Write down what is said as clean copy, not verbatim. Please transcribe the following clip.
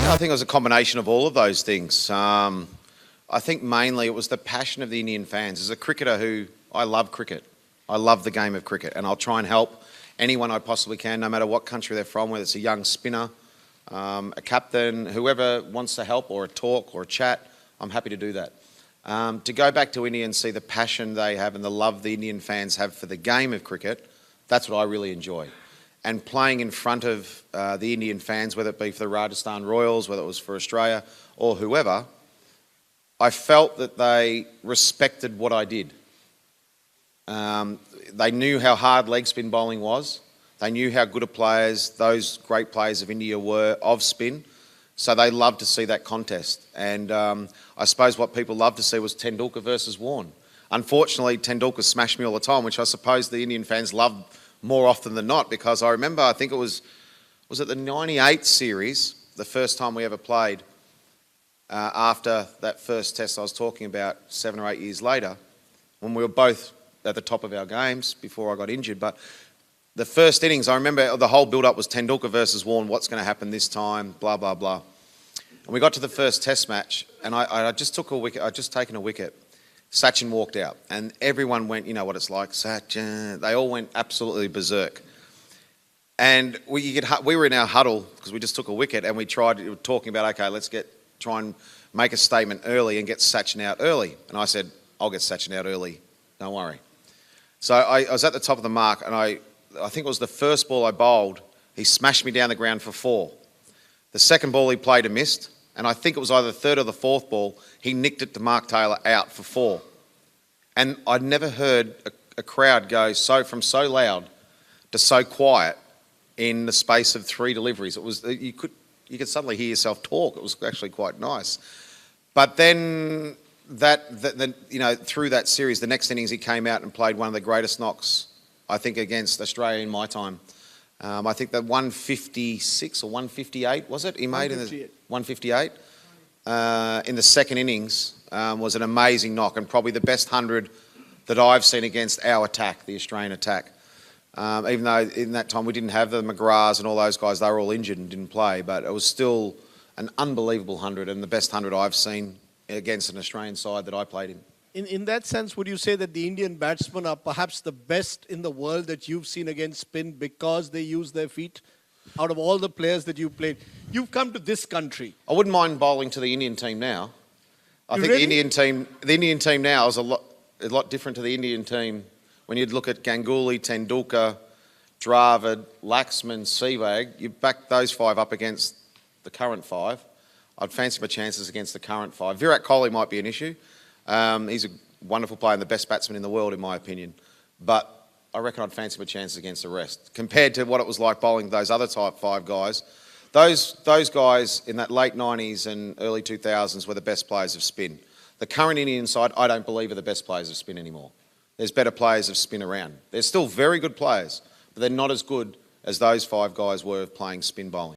I think it was a combination of all of those things. I think mainly it was the passion of the Indian fans. As a cricketer I love cricket. I love the game of cricket, and I'll try and help anyone I possibly can, no matter what country they're from, whether it's a young spinner, a captain, whoever wants to help or a talk or a chat, I'm happy to do that. To go back to India and see the passion they have and the love the Indian fans have for the game of cricket, that's what I really enjoy. And playing in front of the Indian fans, whether it be for the Rajasthan Royals, whether it was for Australia or whoever, I felt that they respected what I did. They knew how hard leg spin bowling was. They knew how good a players those great players of India were of spin. So they loved to see that contest. And I suppose what people loved to see was Tendulkar versus Warne. Unfortunately, Tendulkar smashed me all the time, which I suppose the Indian fans loved more often than not, because I remember, I think it was it the 98 series, the first time we ever played, after that first test I was talking about 7 or 8 years later, when we were both at the top of our games before I got injured. But the first innings, I remember the whole build-up was Tendulkar versus Warne, what's going to happen this time, blah, blah, blah. And we got to the first test match, and I just took a wicket, I'd just taken a wicket. Sachin walked out, and everyone went, you know what it's like, Sachin. They all went absolutely berserk. And we were in our huddle, because we just took a wicket, and we were talking about, okay, let's try and make a statement early and get Sachin out early. And I said, I'll get Sachin out early, don't worry. So I was at the top of the mark, and I think it was the first ball I bowled, he smashed me down the ground for 4. The second ball he played and missed, and I think it was either the third or the fourth ball, he nicked it to Mark Taylor out for 4. And I'd never heard a crowd go from so loud to so quiet in the space of 3 deliveries. It was you could suddenly hear yourself talk. It was actually quite nice. But then through that series, the next innings he came out and played one of the greatest knocks, I think, against Australia in my time. I think that 156 or 158, was it? He made in the 158 in the second innings was an amazing knock, and probably the best 100 that I've seen against our attack, the Australian attack. Even though in that time we didn't have the McGraths and all those guys, they were all injured and didn't play, but it was still an unbelievable 100 and the best 100 I've seen against an Australian side that I played in. In that sense, would you say that the Indian batsmen are perhaps the best in the world that you've seen against spin because they use their feet? Out of all the players that you've played, you've come to this country. I wouldn't mind bowling to the Indian team now. I think really? the Indian team now is a lot different to the Indian team when you'd look at Ganguly, Tendulkar, Dravid, Laxman, Sehwag. You back those 5 up against the current 5. I'd fancy my chances against the current 5. Virat Kohli might be an issue. He's a wonderful player and the best batsman in the world, in my opinion. But I reckon I'd fancy my chances against the rest. Compared to what it was like bowling those other type 5 guys, those guys in that late 90s and early 2000s were the best players of spin. The current Indian side, I don't believe, are the best players of spin anymore. There's better players of spin around. They're still very good players, but they're not as good as those 5 guys were playing spin bowling.